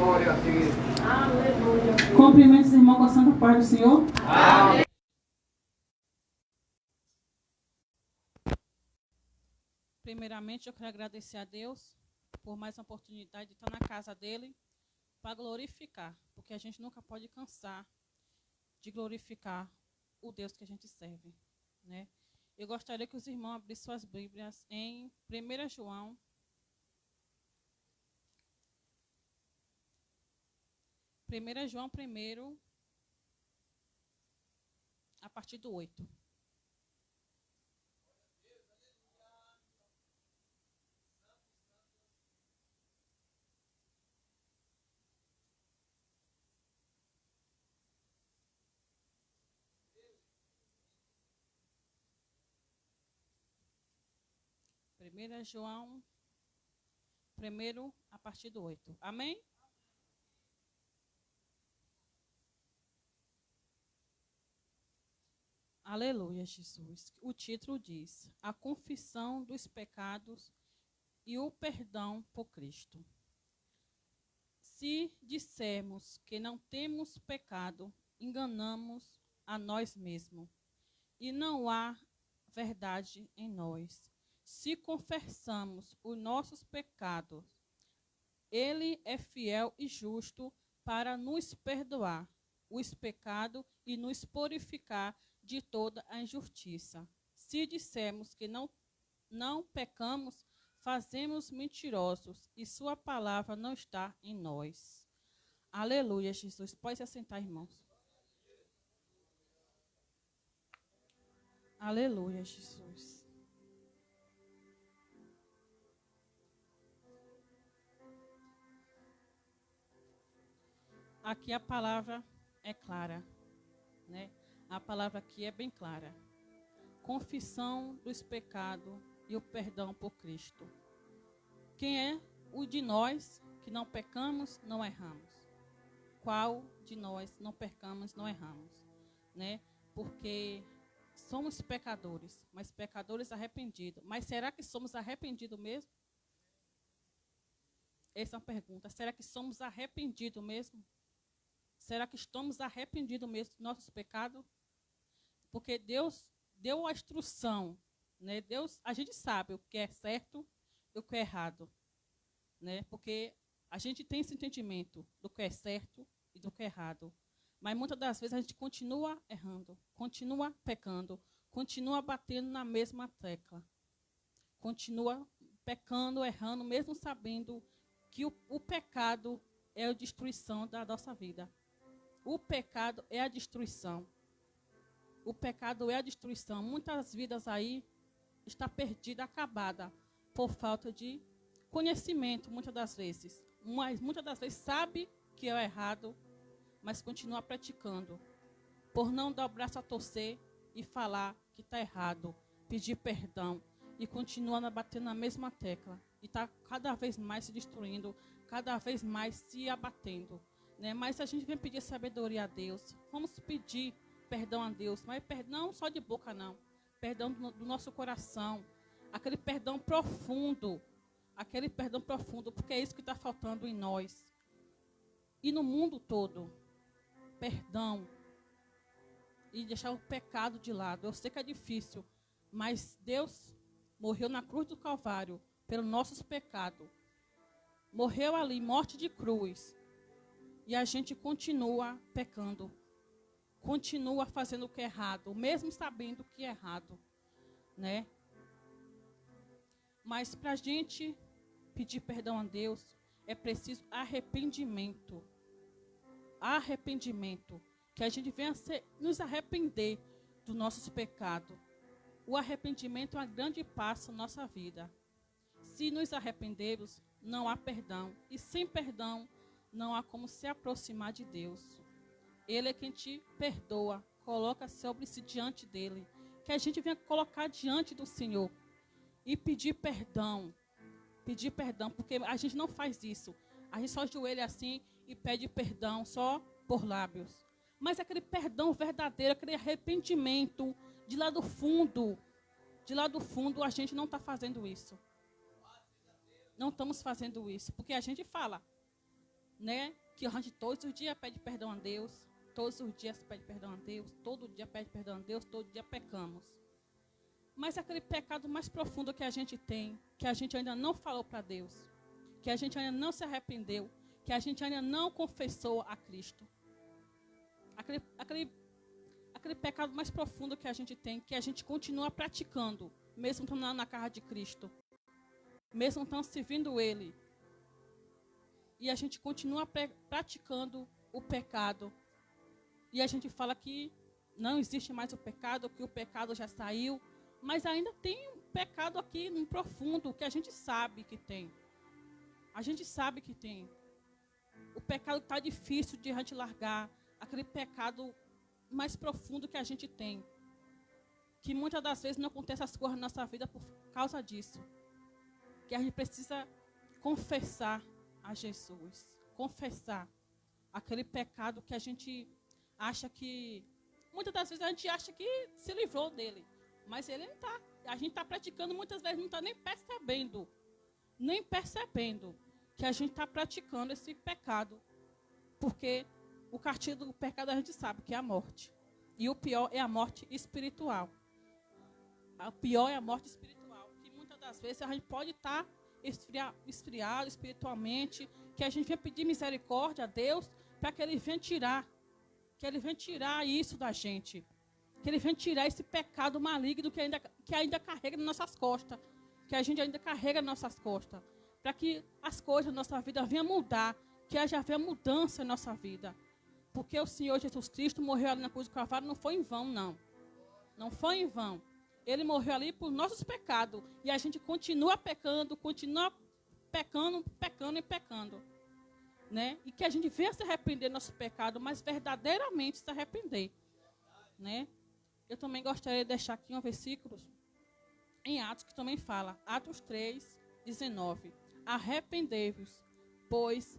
Glória a Deus. Aleluia. Cumprimento os irmãos com a santa paz do Senhor. Amém. Primeiramente, eu quero agradecer a Deus por mais uma oportunidade de estar na casa dele para glorificar, porque a gente nunca pode cansar de glorificar o Deus que a gente serve, né? Eu gostaria que os irmãos abrissem suas Bíblias em 1 João, primeiro, a partir do 8. Primeira João, primeiro, a partir do 8. Amém? Aleluia, Jesus. O título diz: A confissão dos pecados e o perdão por Cristo. Se dissermos que não temos pecado, enganamos a nós mesmos, e não há verdade em nós. Se confessamos os nossos pecados, Ele é fiel e justo para nos perdoar os pecados e nos purificar de toda a injustiça. Se dissermos que não pecamos, fazemos mentirosos e sua palavra não está em nós. Aleluia, Jesus. Pode se assentar, irmãos. Aleluia, Jesus. Aqui a palavra é clara, né? A palavra aqui é bem clara. Confissão dos pecados e o perdão por Cristo. Quem é o de nós que não pecamos, não erramos? Qual de nós não pecamos, não erramos? Né? Porque somos pecadores, mas pecadores arrependidos. Mas será que somos arrependidos mesmo? Essa é uma pergunta. Será que somos arrependidos mesmo? Será que estamos arrependidos mesmo dos nossos pecados? Porque Deus deu a instrução, né? A gente sabe o que é certo e o que é errado, né? Porque a gente tem esse entendimento do que é certo e do que é errado. Mas muitas das vezes a gente continua errando, continua pecando, continua batendo na mesma tecla. Continua pecando, errando, mesmo sabendo que o pecado é a destruição da nossa vida. O pecado é a destruição. O pecado é a destruição. Muitas vidas aí está perdida, acabada, por falta de conhecimento, muitas das vezes. Mas muitas das vezes sabe que é errado, mas continua praticando. Por não dar o braço a torcer e falar que está errado, pedir perdão e continuar batendo na mesma tecla. E está cada vez mais se destruindo, cada vez mais se abatendo. Né? Mas a gente vem pedir sabedoria a Deus. Vamos pedir perdão a Deus, mas não só de boca não, perdão do nosso coração, aquele perdão profundo, porque é isso que está faltando em nós e no mundo todo, perdão e deixar o pecado de lado. Eu sei que é difícil, mas Deus morreu na cruz do Calvário pelos nossos pecados, morreu ali, morte de cruz, e a gente continua pecando. Continua fazendo o que é errado, mesmo sabendo que é errado, né? Mas para a gente pedir perdão a Deus, é preciso arrependimento. Arrependimento. Que a gente venha nos arrepender dos nossos pecados. O arrependimento é um grande passo na nossa vida. Se nos arrependermos, não há perdão. E sem perdão, não há como se aproximar de Deus. Ele é quem te perdoa, coloca sobre si diante dele. Que a gente venha colocar diante do Senhor e pedir perdão, porque a gente não faz isso. A gente só ajoelha assim e pede perdão só por lábios. Mas aquele perdão verdadeiro, aquele arrependimento de lá do fundo, a gente não está fazendo isso. Não estamos fazendo isso, porque a gente fala. né? Que a gente todos os dias pede perdão a Deus, todos os dias pede perdão a Deus, todo dia pede perdão a Deus, todo dia pecamos. Mas aquele pecado mais profundo que a gente tem, que a gente ainda não falou para Deus, que a gente ainda não se arrependeu, que a gente ainda não confessou a Cristo. Aquele pecado mais profundo que a gente tem, que a gente continua praticando, mesmo estando na casa de Cristo, mesmo estando servindo Ele. E a gente continua praticando o pecado. E a gente fala que não existe mais o pecado, que o pecado já saiu. Mas ainda tem um pecado aqui no profundo, que a gente sabe que tem. A gente sabe que tem. O pecado está difícil de a gente largar. Aquele pecado mais profundo que a gente tem. Que muitas das vezes não acontece as coisas na nossa vida por causa disso. Que a gente precisa confessar a Jesus. Confessar aquele pecado que a gente acha que... Muitas das vezes a gente acha que se livrou dele. Mas ele não está. A gente está praticando, muitas vezes não está nem percebendo. Nem percebendo que a gente está praticando esse pecado. Porque o castigo do pecado a gente sabe que é a morte. E o pior é a morte espiritual. O pior é a morte espiritual. Que muitas das vezes a gente pode estar esfriado espiritualmente. Que a gente venha pedir misericórdia a Deus para que Ele venha tirar. Que Ele venha tirar isso da gente. Que Ele venha tirar esse pecado maligno que ainda carrega nas nossas costas. Que a gente ainda carrega nas nossas costas. Para que as coisas da nossa vida venham mudar. Que haja mudança na nossa vida. Porque o Senhor Jesus Cristo morreu ali na cruz do Calvário, não foi em vão, não. Não foi em vão. Ele morreu ali por nossos pecados. E a gente continua pecando, pecando. Né? E que a gente venha se arrepender do nosso pecado, mas verdadeiramente se arrepender. Né? Eu também gostaria de deixar aqui um versículo em Atos que também fala. Atos 3, 19. Arrependei-vos, pois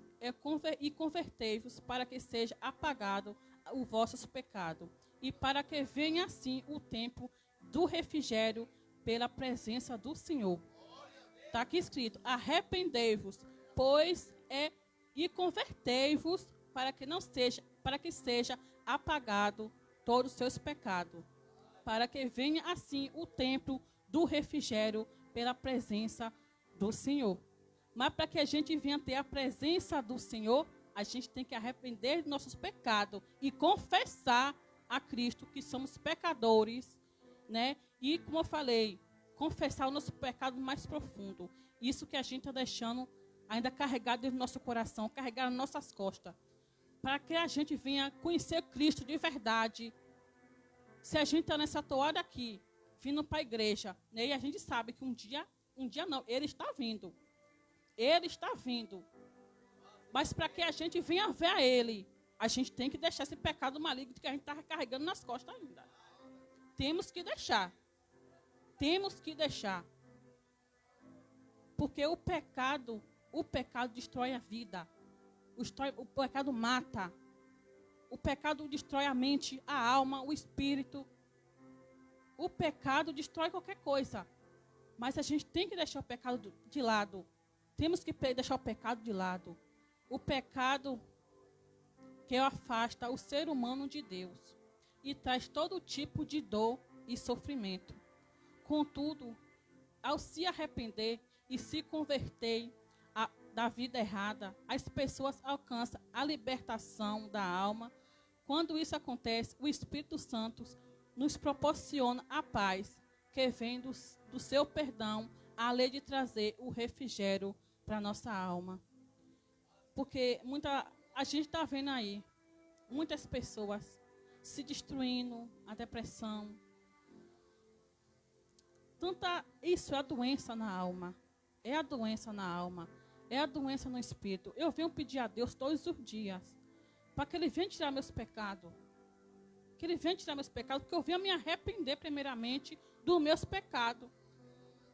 e convertei-vos para que seja apagado o vosso pecado e para que venha assim o tempo do refrigério pela presença do Senhor. Está aqui escrito, arrependei-vos, pois e convertei-vos para que seja apagado todos os seus pecados, para que venha assim o tempo do refrigério pela presença do Senhor. Mas para que a gente venha ter a presença do Senhor, a gente tem que arrepender de nossos pecados e confessar a Cristo que somos pecadores, né? E, como eu falei, confessar o nosso pecado mais profundo. Isso que a gente está deixando ainda carregado dentro do nosso coração, carregado nas nossas costas. Para que a gente venha conhecer Cristo de verdade. Se a gente está nessa toada aqui, vindo para a igreja, né? E a gente sabe que um dia não, Ele está vindo. Ele está vindo. Mas para que a gente venha ver a Ele, a gente tem que deixar esse pecado maligno que a gente está carregando nas costas ainda. Temos que deixar. Temos que deixar. Porque o pecado destrói a vida. O pecado mata. O pecado destrói a mente, a alma, o espírito. O pecado destrói qualquer coisa. Mas a gente tem que deixar o pecado de lado. Temos que deixar o pecado de lado. O pecado que afasta o ser humano de Deus e traz todo tipo de dor e sofrimento. Contudo, ao se arrepender e se converter da vida errada, as pessoas alcançam a libertação da alma. Quando isso acontece, o Espírito Santo nos proporciona a paz que vem do seu perdão, além de trazer o refrigério para a nossa alma. Porque a gente está vendo aí muitas pessoas se destruindo, a depressão. Isso é a doença na alma. É a doença na alma. É a doença no espírito. Eu venho pedir a Deus todos os dias para que Ele venha tirar meus pecados. Que Ele venha tirar meus pecados, porque eu venho me arrepender primeiramente dos meus pecados.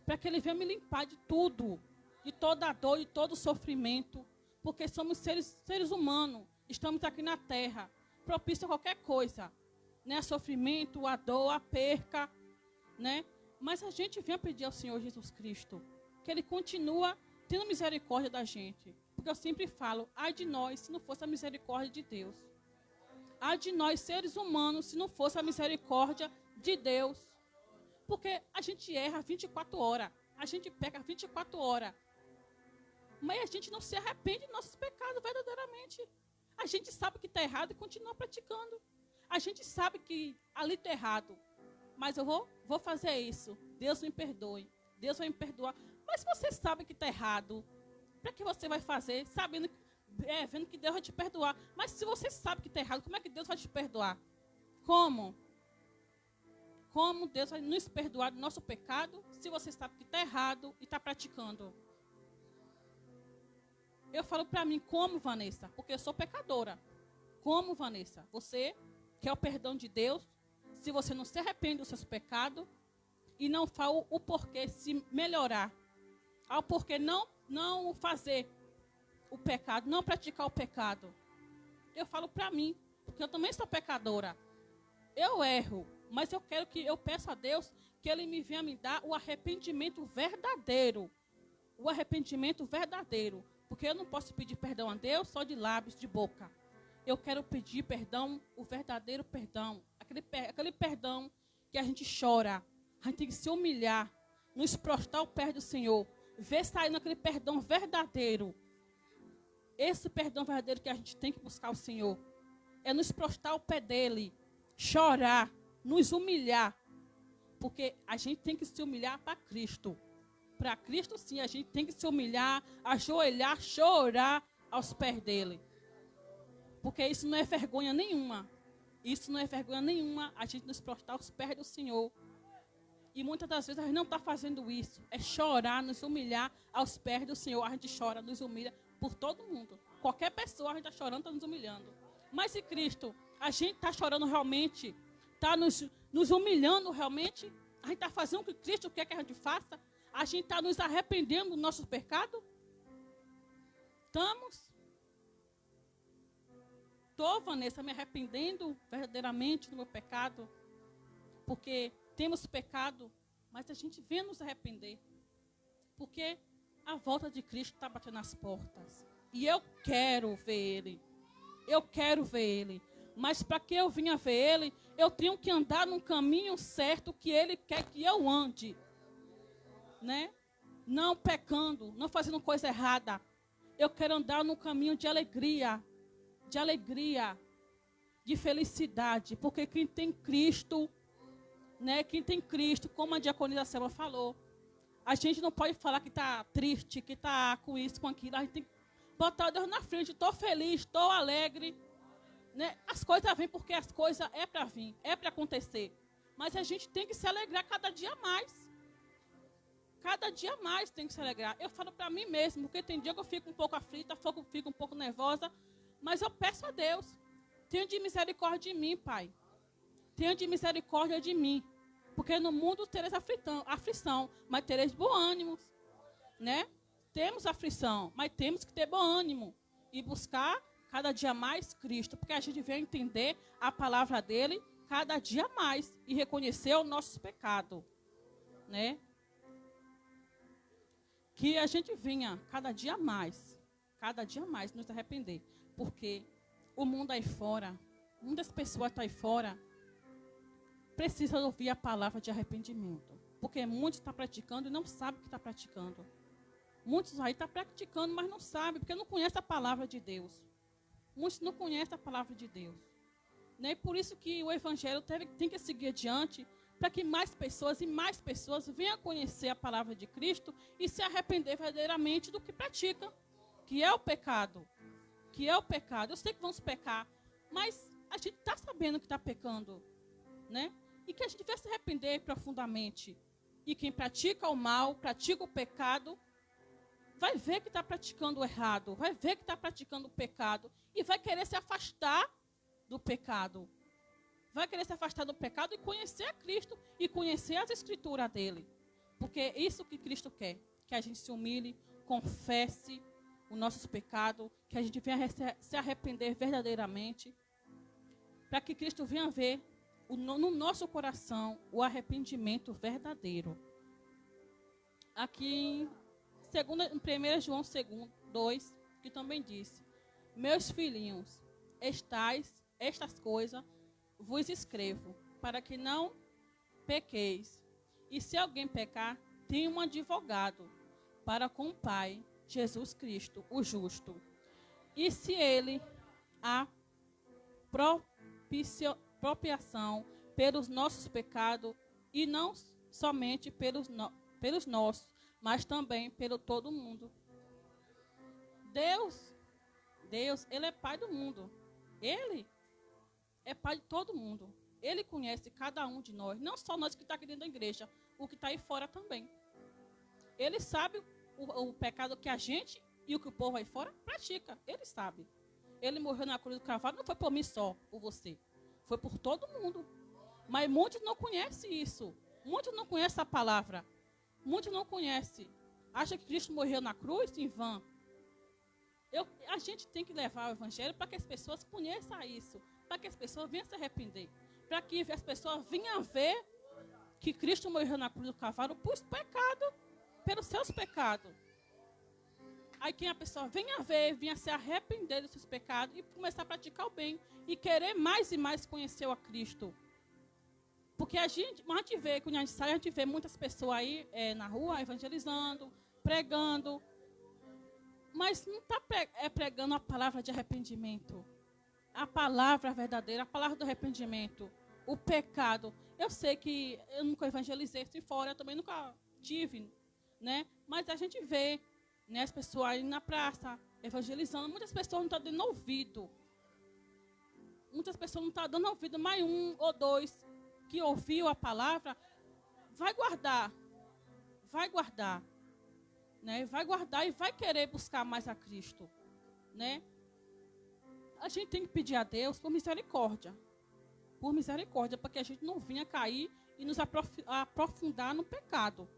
Para que Ele venha me limpar de tudo. De toda a dor, de todo o sofrimento. Porque somos seres humanos. Estamos aqui na terra. Propício a qualquer coisa. Né? Sofrimento, a dor, a perca. Né? Mas a gente vem pedir ao Senhor Jesus Cristo. Que Ele continua tendo misericórdia da gente. Porque eu sempre falo, ai de nós se não fosse a misericórdia de Deus. Ai de nós, seres humanos, se não fosse a misericórdia de Deus. Porque a gente erra 24 horas. A gente peca 24 horas. Mas a gente não se arrepende de nossos pecados verdadeiramente. A gente sabe que está errado e continua praticando. A gente sabe que ali está errado. Mas eu vou fazer isso. Deus me perdoe. Deus vai me perdoar. Mas você sabe que está errado. Para que você vai fazer? Sabendo, vendo que Deus vai te perdoar. Mas se você sabe que está errado, como é que Deus vai te perdoar? Como? Como Deus vai nos perdoar do nosso pecado se você sabe que está errado e está praticando? Eu falo para mim, como, Vanessa? Porque eu sou pecadora. Como, Vanessa? Você quer o perdão de Deus? Se você não se arrepende dos seus pecados e não fala o porquê se melhorar, ao porquê não fazer o pecado, não praticar o pecado. Eu falo para mim, porque eu também sou pecadora. Eu erro, mas eu peço a Deus que Ele me venha me dar o arrependimento verdadeiro. O arrependimento verdadeiro. Porque eu não posso pedir perdão a Deus só de lábios, de boca. Eu quero pedir perdão, o verdadeiro perdão. Aquele perdão que a gente chora. A gente tem que se humilhar, nos prostrar ao pé do Senhor. Ver saindo aquele perdão verdadeiro. Esse perdão verdadeiro que a gente tem que buscar o Senhor. É nos prostrar ao pé dEle. Chorar, nos humilhar. Porque a gente tem que se humilhar para Cristo. Para Cristo, sim, a gente tem que se humilhar, ajoelhar, chorar aos pés dEle. Porque isso não é vergonha nenhuma. Isso não é vergonha nenhuma, a gente nos prostrar aos pés do Senhor. E muitas das vezes a gente não está fazendo isso. É chorar, nos humilhar aos pés do Senhor. A gente chora, nos humilha por todo mundo. Qualquer pessoa a gente está chorando, está nos humilhando. Mas se Cristo, a gente está chorando realmente, está nos humilhando realmente, a gente está fazendo o que Cristo quer que a gente faça, a gente está nos arrependendo do nosso pecado? Estamos? Estou, Vanessa, me arrependendo verdadeiramente do meu pecado, porque temos pecado, mas a gente vem nos arrepender, porque a volta de Cristo está batendo nas portas, e eu quero ver Ele, mas para que eu venha ver Ele, eu tenho que andar num caminho certo que Ele quer que eu ande, né? Não pecando, não fazendo coisa errada. Eu quero andar num caminho de alegria, de felicidade, porque quem tem Cristo, né? Quem tem Cristo, como a diaconisa Selma falou, a gente não pode falar que está triste, que está com isso, com aquilo. A gente tem que botar Deus na frente. Estou feliz, estou alegre, né? As coisas vêm porque as coisas é para vir, é para acontecer. Mas a gente tem que se alegrar cada dia mais. Cada dia mais tem que se alegrar. Eu falo para mim mesmo, porque tem dia que eu fico um pouco aflita, fico um pouco nervosa, mas eu peço a Deus, tenha de misericórdia de mim, Pai. Tenha de misericórdia de mim. Porque no mundo tereis aflição, mas tereis bom ânimo, né? Temos aflição, mas temos que ter bom ânimo e buscar cada dia mais Cristo, porque a gente vem entender a palavra dele cada dia mais e reconhecer o nosso pecado, né? Que a gente venha cada dia mais nos arrepender. Porque o mundo aí fora, muitas pessoas estão aí fora, precisam ouvir a palavra de arrependimento. Porque muitos estão praticando e não sabem que está praticando. Muitos aí estão praticando, mas não sabem, porque não conhecem a palavra de Deus. Muitos não conhecem a palavra de Deus. Né? Por isso que o Evangelho tem que seguir adiante, para que mais pessoas venham conhecer a palavra de Cristo e se arrepender verdadeiramente do que praticam, que é o pecado. Eu sei que vamos pecar, mas a gente está sabendo que está pecando, né? E que a gente vai se arrepender profundamente. E quem pratica o mal, pratica o pecado, vai ver que está praticando o errado, vai ver que está praticando o pecado e vai querer se afastar do pecado. Vai querer se afastar do pecado e conhecer a Cristo e conhecer as escrituras dele. Porque é isso que Cristo quer, que a gente se humilhe, confesse os nossos pecados, que a gente venha se arrepender verdadeiramente, para que Cristo venha ver no nosso coração o arrependimento verdadeiro. Aqui em 1 João 2, que também disse: meus filhinhos, estas coisas vos escrevo, para que não pequeis. E se alguém pecar, tem um advogado para com o Pai, Jesus Cristo, o justo. E se ele há propiciação pelos nossos pecados, e não somente pelos nossos, mas também pelo todo mundo. Deus, Ele é Pai do mundo. Ele é Pai de todo mundo. Ele conhece cada um de nós, não só nós que estamos aqui dentro da igreja, o que está aí fora também. Ele sabe o pecado que a gente e o que o povo aí fora pratica. Ele sabe. Ele morreu na cruz do Calvário, não foi por mim só, por você. Foi por todo mundo. Mas muitos não conhecem isso. Muitos não conhecem a palavra. Muitos não conhecem. Acha que Cristo morreu na cruz em vão. A gente tem que levar o evangelho para que as pessoas conheçam isso. Para que as pessoas venham se arrepender. Para que as pessoas venham ver que Cristo morreu na cruz do Calvário por pecado, pelos seus pecados. Aí que a pessoa venha ver, venha se arrepender dos seus pecados e começar a praticar o bem. E querer mais e mais conhecer a Cristo. Porque a gente vê, quando a gente sai, a gente vê muitas pessoas aí na rua evangelizando, pregando. Mas não está pregando a palavra de arrependimento. A palavra verdadeira, a palavra do arrependimento. O pecado. Eu sei que eu nunca evangelizei assim fora, eu também nunca tive, né? Mas a gente vê, né, as pessoas aí na praça evangelizando. Muitas pessoas não estão dando ouvido. Muitas pessoas não estão dando ouvido, mas um ou dois que ouviu a palavra, vai guardar, né? Vai guardar e vai querer buscar mais a Cristo, né? A gente tem que pedir a Deus por misericórdia, para que a gente não venha cair e nos aprofundar no pecado,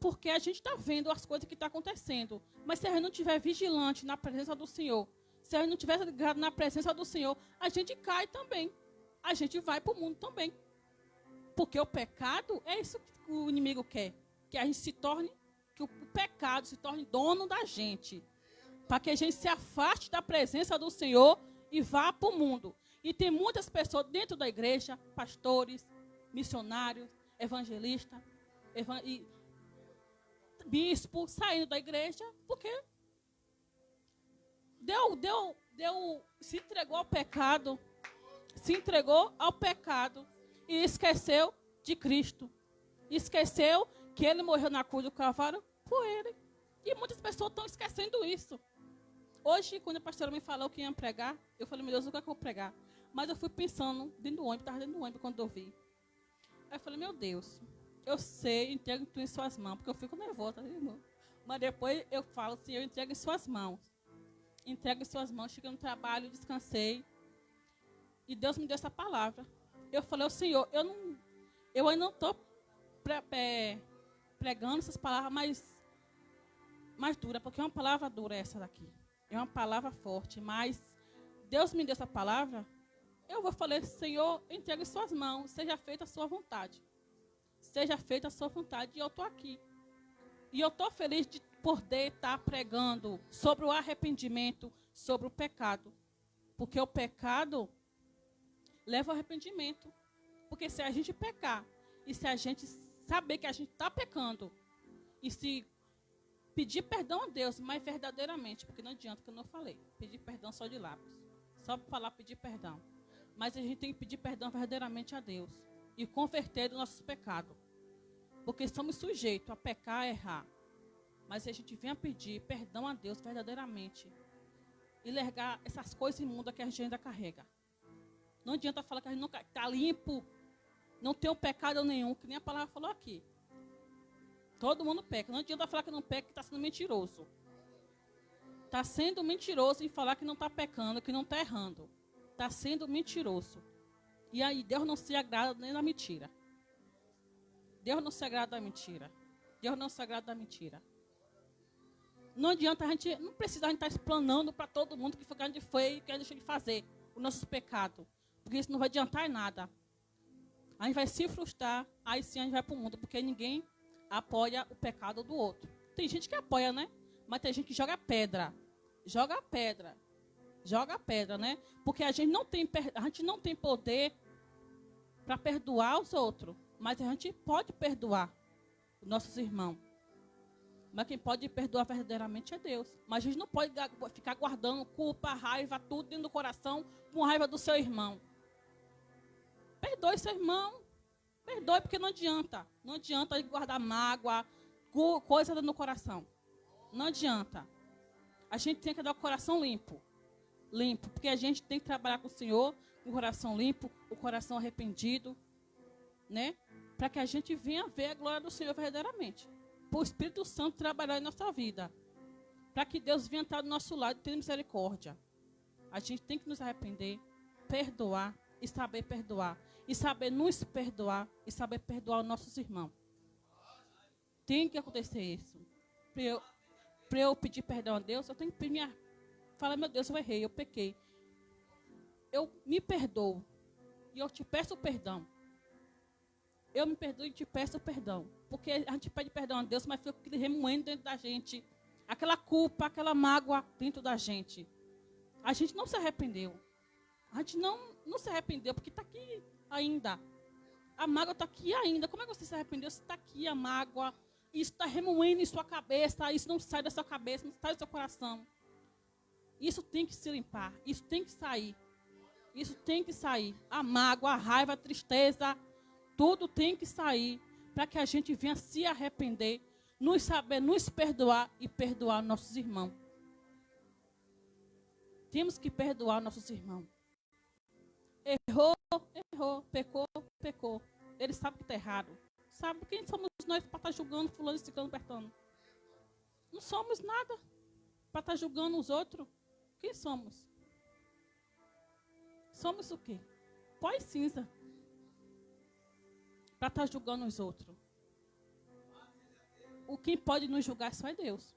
porque a gente está vendo as coisas que estão acontecendo, mas se a gente não estiver vigilante na presença do Senhor, se a gente não estiver ligado na presença do Senhor, a gente cai também, a gente vai para o mundo também. Porque o pecado é isso que o inimigo quer. Que a gente se torne, que o pecado se torne dono da gente. Para que a gente se afaste da presença do Senhor e vá para o mundo. E tem muitas pessoas dentro da igreja, pastores, missionários, evangelistas, bispos, saindo da igreja, porque se entregou ao pecado. Se entregou ao pecado. E esqueceu de Cristo. Esqueceu que ele morreu na cruz do Calvário por ele. E muitas pessoas estão esquecendo isso. Hoje, quando a pastora me falou que ia pregar, eu falei, meu Deus, o que é que eu vou pregar? Mas eu fui pensando dentro do ônibus, estava dentro do ônibus quando eu vi. Aí eu falei, meu Deus, eu sei, entrego tudo em suas mãos, porque eu fico nervosa. Mas depois eu falo assim, eu entrego em suas mãos. Entrego em suas mãos, cheguei no trabalho, descansei. E Deus me deu essa palavra. Eu falei, o Senhor, eu ainda não estou pregando essas palavras mais duras, porque é uma palavra dura essa daqui. É uma palavra forte, mas Deus me deu essa palavra, eu falei, Senhor, entregue em suas mãos, seja feita a sua vontade. Seja feita a sua vontade, e eu estou aqui. E eu estou feliz de poder estar pregando sobre o arrependimento, sobre o pecado. Porque o pecado leva ao arrependimento. Porque se a gente pecar, e se a gente saber que a gente está pecando, e se pedir perdão a Deus, mas verdadeiramente, porque não adianta que eu não falei, pedir perdão só de lábios, só para falar pedir perdão. Mas a gente tem que pedir perdão verdadeiramente a Deus, e converter dos nossos pecados. Porque somos sujeitos a pecar, a errar. Mas se a gente venha pedir perdão a Deus verdadeiramente, e largar essas coisas imundas que a gente ainda carrega. Não adianta falar que a gente não está limpo, não tem um pecado nenhum, que nem a palavra falou aqui. Todo mundo peca. Não adianta falar que não peca, que está sendo mentiroso. Está sendo mentiroso em falar que não está pecando, que não está errando. Está sendo mentiroso. E aí Deus não se agrada nem da mentira. Deus não se agrada da mentira. Deus não se agrada da mentira. Não adianta a gente, não precisa a gente estar explanando para todo mundo que foi que a gente foi e que a gente deixou de fazer os nossos pecados. Porque isso não vai adiantar em nada. A gente vai se frustrar, aí sim a gente vai para o mundo, porque ninguém apoia o pecado do outro. Tem gente que apoia, né? Mas tem gente que joga pedra, joga a pedra. Joga a pedra, né? Porque a gente não tem poder para perdoar os outros. Mas a gente pode perdoar os nossos irmãos. Mas quem pode perdoar verdadeiramente é Deus. Mas a gente não pode ficar guardando culpa, raiva, tudo dentro do coração, com raiva do seu irmão. Perdoe seu irmão. Perdoe, porque não adianta. Não adianta a gente guardar mágoa, coisa dentro do coração. Não adianta. A gente tem que dar o coração limpo. Limpo. Porque a gente tem que trabalhar com o Senhor, com o coração limpo, o coração arrependido, né? Para que a gente venha ver a glória do Senhor verdadeiramente. Para o Espírito Santo trabalhar em nossa vida. Para que Deus venha estar do nosso lado e tenha misericórdia. A gente tem que nos arrepender, perdoar e saber perdoar. E saber nos perdoar e saber perdoar os nossos irmãos. Tem que acontecer isso. Para eu pedir perdão a Deus, eu tenho que falar, meu Deus, eu errei, eu pequei. Eu me perdoo. E eu te peço perdão. Eu me perdoo e te peço perdão. Porque a gente pede perdão a Deus, mas fica remoendo dentro da gente. Aquela culpa, aquela mágoa dentro da gente. A gente não se arrependeu. A gente não se arrependeu, porque está aqui ainda. A mágoa está aqui ainda. Como é que você se arrependeu se está aqui a mágoa? Isso está remoendo em sua cabeça. Isso não sai da sua cabeça, não sai do seu coração. Isso tem que se limpar. Isso tem que sair. Isso tem que sair. A mágoa, a raiva, a tristeza, tudo tem que sair para que a gente venha se arrepender, nos perdoar e perdoar nossos irmãos. Temos que perdoar nossos irmãos. Errou, pecou. Ele sabe que está errado. Sabe quem somos nós para estar julgando fulano e ciclano apertando? Não somos nada para estar julgando os outros. Quem somos? Somos o quê? Pó e cinza. Para estar julgando os outros. Quem pode nos julgar só é Deus.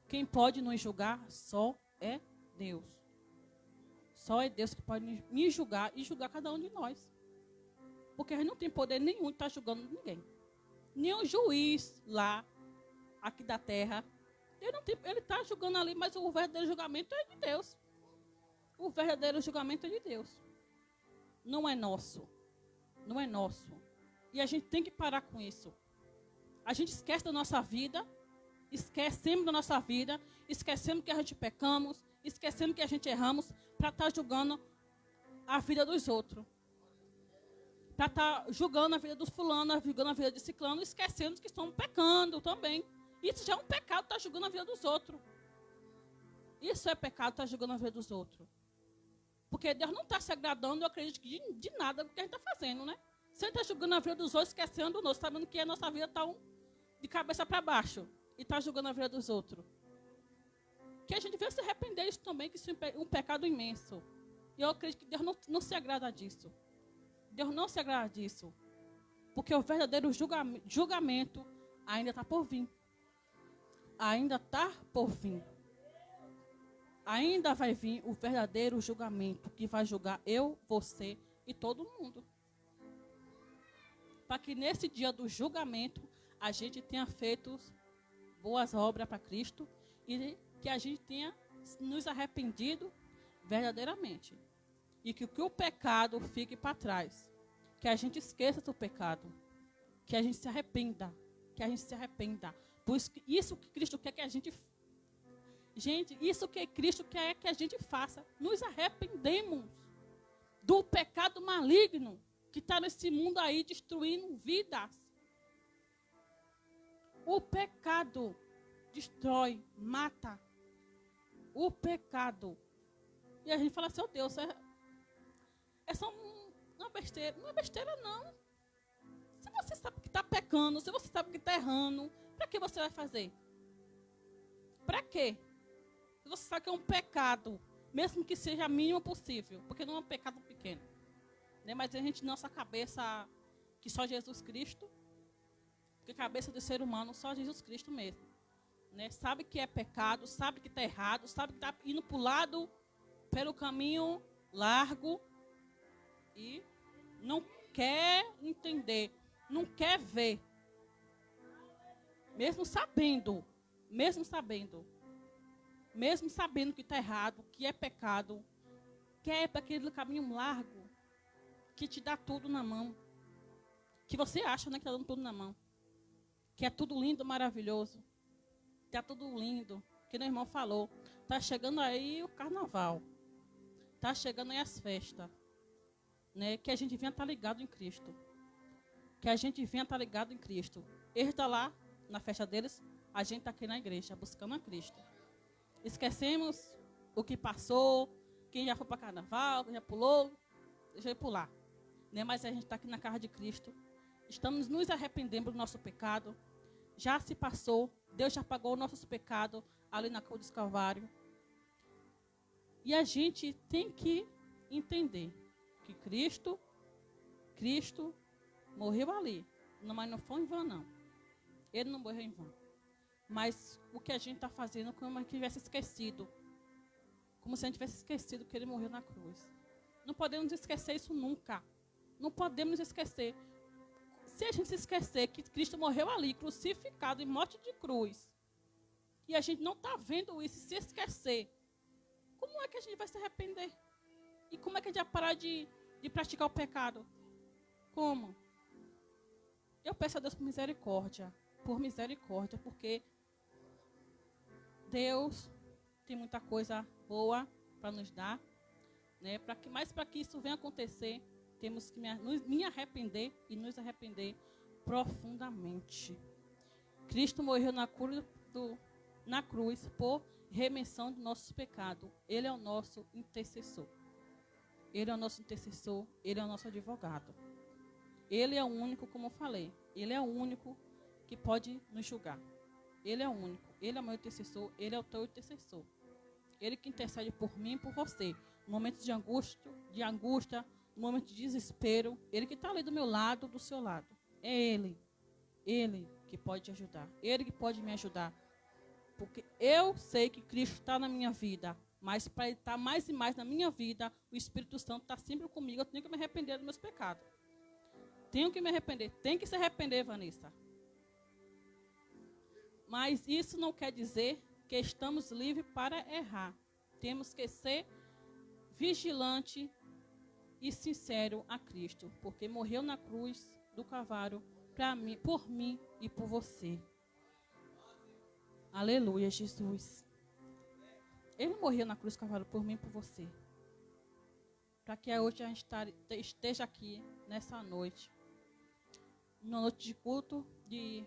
Quem pode nos julgar só é Deus. Só é Deus que pode me julgar e julgar cada um de nós. Porque a gente não tem poder nenhum de estar julgando ninguém. Nenhum juiz lá, aqui da terra. Ele está julgando ali, mas o verdadeiro julgamento é de Deus. O verdadeiro julgamento é de Deus. Não é nosso. Não é nosso. E a gente tem que parar com isso. A gente esquece da nossa vida, esquecemos da nossa vida, esquecemos que a gente pecamos, esquecemos que a gente erramos, para estar julgando a vida dos outros. Para estar julgando a vida dos fulanos, julgando a vida de ciclano, esquecendo que estamos pecando também. Isso já é um pecado, estar julgando a vida dos outros. Isso é pecado, estar julgando a vida dos outros. Porque Deus não está se agradando, eu acredito, de nada do que a gente está fazendo, né? Você está julgando a vida dos outros, esquecendo o nosso, sabendo que a nossa vida está de cabeça para baixo. E está julgando a vida dos outros. Que a gente venha se arrepender disso também, que isso é um pecado imenso. E eu acredito que Deus não se agrada disso. Deus não se agrada disso. Porque o verdadeiro julgamento ainda está por vir. Ainda está por vir. Ainda vai vir o verdadeiro julgamento que vai julgar eu, você e todo mundo. Para que nesse dia do julgamento a gente tenha feito boas obras para Cristo e que a gente tenha nos arrependido verdadeiramente. E que o pecado fique para trás. Que a gente esqueça do pecado. Que a gente se arrependa. Que a gente se arrependa. Por isso que Cristo quer que a gente... Gente, isso que Cristo quer que a gente faça. Nos arrependemos do pecado maligno que está nesse mundo aí destruindo vidas. O pecado destrói, mata. O pecado. E a gente fala assim, oh Deus, é só uma besteira. Não é besteira, não. Se você sabe que está pecando, se você sabe que está errando, para que você vai fazer? Para quê? Se você sabe que é um pecado, mesmo que seja mínimo possível, porque não é um pecado pequeno. Né? Mas a gente, nossa cabeça, que só Jesus Cristo, porque a cabeça do ser humano, só Jesus Cristo mesmo. Né? Sabe que é pecado, sabe que está errado, sabe que está indo para o lado, pelo caminho largo, e não quer entender, não quer ver. Mesmo sabendo. mesmo sabendo que está errado, que é pecado, quer para aquele caminho largo, que te dá tudo na mão, que você acha, né, que está dando tudo na mão, que é tudo lindo, maravilhoso, que é tudo lindo, que o irmão falou, está chegando aí o carnaval, está chegando aí as festas, né, que a gente venha estar ligado em Cristo, que a gente venha estar ligado em Cristo. Ele está lá na festa deles, a gente está aqui na igreja buscando a Cristo. Esquecemos o que passou, quem já foi para carnaval, quem já pulou, deixa eu pular. Né? Mas a gente está aqui na casa de Cristo. Estamos nos arrependendo do nosso pecado. Já se passou, Deus já pagou os nossos pecados ali na cruz do Calvário. E a gente tem que entender que Cristo morreu ali. Mas não foi em vão, não. Ele não morreu em vão. Mas o que a gente está fazendo é como se tivesse esquecido. Como se a gente tivesse esquecido que ele morreu na cruz. Não podemos esquecer isso nunca. Não podemos esquecer. Se a gente se esquecer que Cristo morreu ali, crucificado em morte de cruz, e a gente não está vendo isso, se esquecer, como é que a gente vai se arrepender? E como é que a gente vai parar de praticar o pecado? Como? Eu peço a Deus por misericórdia, porque Deus tem muita coisa boa para nos dar, né? Mas para que isso venha acontecer, temos que me arrepender e nos arrepender profundamente. Cristo morreu na cruz por remissão dos nossos pecados. Ele é o nosso intercessor. Ele é o nosso intercessor, ele é o nosso advogado. Ele é o único, como eu falei, ele é o único que pode nos julgar. Ele é o único, ele é o meu intercessor, ele é o teu intercessor. Ele que intercede por mim e por você. No momento de angústia, no momento de desespero, ele que está ali do meu lado, do seu lado. É ele que pode te ajudar, ele que pode me ajudar. Porque eu sei que Cristo está na minha vida, mas para ele estar mais e mais na minha vida, o Espírito Santo está sempre comigo, eu tenho que me arrepender dos meus pecados. Tenho que me arrepender, tem que se arrepender, Vanessa. Mas isso não quer dizer que estamos livres para errar. Temos que ser vigilante e sincero a Cristo, porque morreu na cruz do Calvário por mim e por você. Aleluia, Jesus. Ele morreu na cruz do Calvário por mim e por você. Para que hoje a gente esteja aqui nessa noite. Uma noite de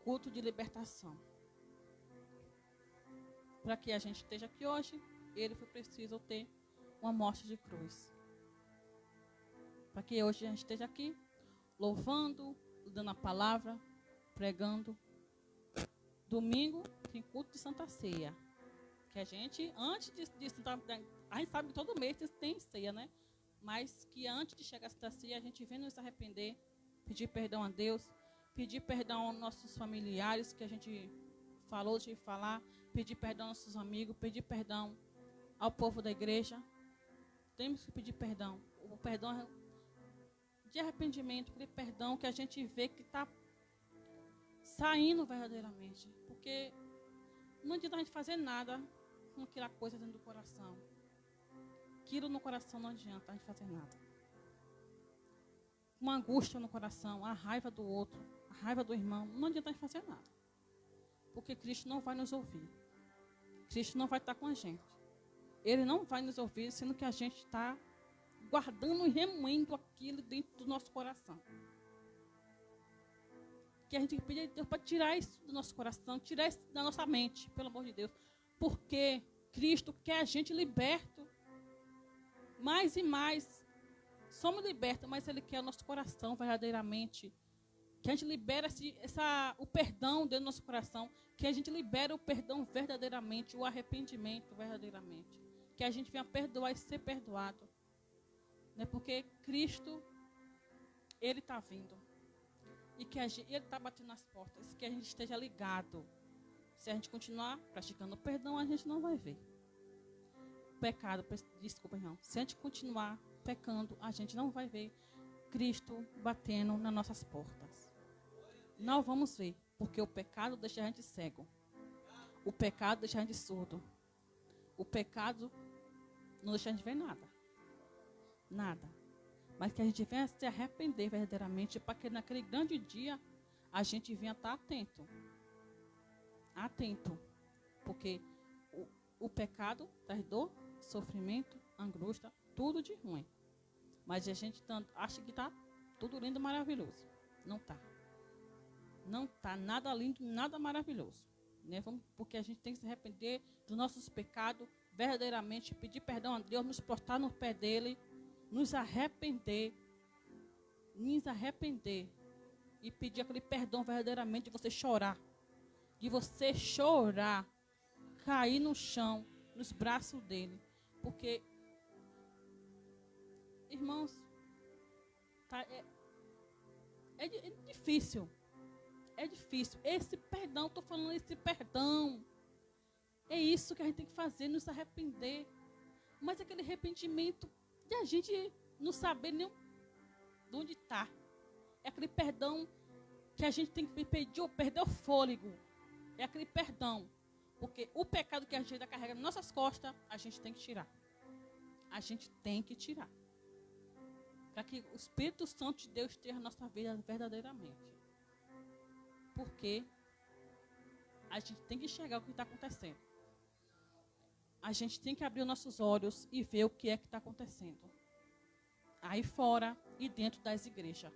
culto de libertação. Para que a gente esteja aqui hoje, ele foi preciso ter uma morte de cruz. Para que hoje a gente esteja aqui, louvando, dando a palavra, pregando. Domingo tem culto de Santa Ceia. Que a gente, antes disso, a gente sabe que todo mês tem ceia, né? Mas que antes de chegar a Santa Ceia, a gente vem nos arrepender, pedir perdão a Deus, pedir perdão aos nossos familiares, que a gente falou de falar, pedir perdão aos nossos amigos, pedir perdão ao povo da igreja. Temos que pedir perdão. O perdão de arrependimento, aquele perdão que a gente vê que está saindo verdadeiramente. Porque não adianta a gente fazer nada com aquela coisa dentro do coração. Aquilo no coração não adianta a gente fazer nada. Uma angústia no coração, a raiva do outro, a raiva do irmão, não adianta a gente fazer nada. Porque Cristo não vai nos ouvir. Cristo não vai estar com a gente. Ele não vai nos ouvir, sendo que a gente está guardando e remoendo aquilo dentro do nosso coração. Que a gente tem que pedir a Deus para tirar isso do nosso coração, tirar isso da nossa mente, pelo amor de Deus. Porque Cristo quer a gente liberto. Mais e mais. Somos libertos, mas Ele quer o nosso coração verdadeiramente. Que a gente libera o perdão dentro do nosso coração. Que a gente libera o perdão verdadeiramente, o arrependimento verdadeiramente. Que a gente venha perdoar e ser perdoado. Né? Porque Cristo, Ele está vindo. E que Ele está batendo nas portas. Que a gente esteja ligado. Se a gente continuar praticando o perdão, a gente não vai ver. Pecado, desculpa, irmão. Se a gente continuar pecando, a gente não vai ver Cristo batendo nas nossas portas. Não vamos ver, porque o pecado deixa a gente cego. O pecado deixa a gente surdo. O pecado não deixa a gente ver nada. Nada. Mas que a gente venha se arrepender verdadeiramente, para que naquele grande dia a gente venha estar atento. Atento. Porque o pecado traz dor, sofrimento, angústia, tudo de ruim. Mas a gente acha que está tudo lindo e maravilhoso. Não está. Não está nada lindo, nada maravilhoso. Né? Porque a gente tem que se arrepender dos nossos pecados, verdadeiramente, pedir perdão a Deus, nos prostrar no pé dele, nos arrepender e pedir aquele perdão verdadeiramente, de você chorar, cair no chão, nos braços dele, porque, irmãos, é difícil, esse perdão, estou falando esse perdão, é isso que a gente tem que fazer, nos arrepender, mas aquele arrependimento de a gente não saber nem de onde está. É aquele perdão que a gente tem que pedir, perder o fôlego. É aquele perdão. Porque o pecado que a gente carrega nas nossas costas, a gente tem que tirar. A gente tem que tirar. Para que o Espírito Santo de Deus esteja na nossa vida verdadeiramente. Porque a gente tem que enxergar o que está acontecendo. A gente tem que abrir os nossos olhos e ver o que é que está acontecendo. Aí fora e dentro das igrejas.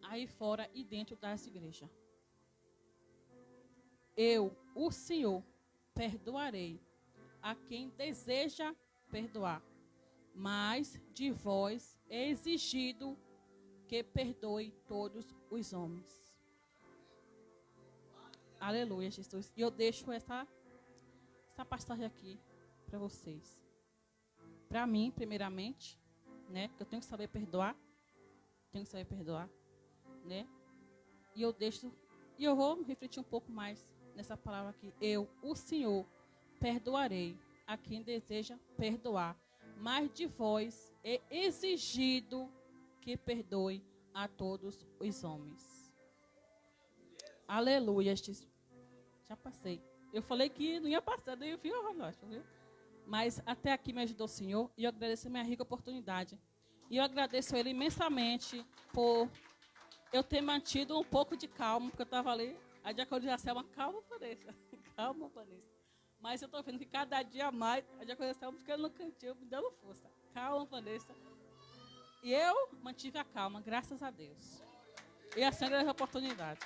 Aí fora e dentro das igrejas. Eu, o Senhor, perdoarei a quem deseja perdoar. Mas de vós é exigido que perdoe todos os homens. Aleluia, Jesus. E eu deixo essa passagem aqui para vocês. Para mim, primeiramente, né? Porque eu tenho que saber perdoar. Né? E eu vou refletir um pouco mais nessa palavra aqui. Eu, o Senhor, perdoarei a quem deseja perdoar. Mas de vós é exigido que perdoe a todos os homens. Aleluia. Já passei. Eu falei que não ia passar, daí eu vi o relógio, viu? Mas até aqui me ajudou o Senhor e eu agradeço a minha rica oportunidade. E eu agradeço a Ele imensamente por eu ter mantido um pouco de calma, porque eu estava ali, a diaconisa Selma, calma, Vanessa, calma, Vanessa. Mas eu estou vendo que cada dia mais, a diaconisa Selma ficando no cantinho, me dando força. Calma, Vanessa. E eu mantive a calma, graças a Deus. E a Senhora deu a oportunidade.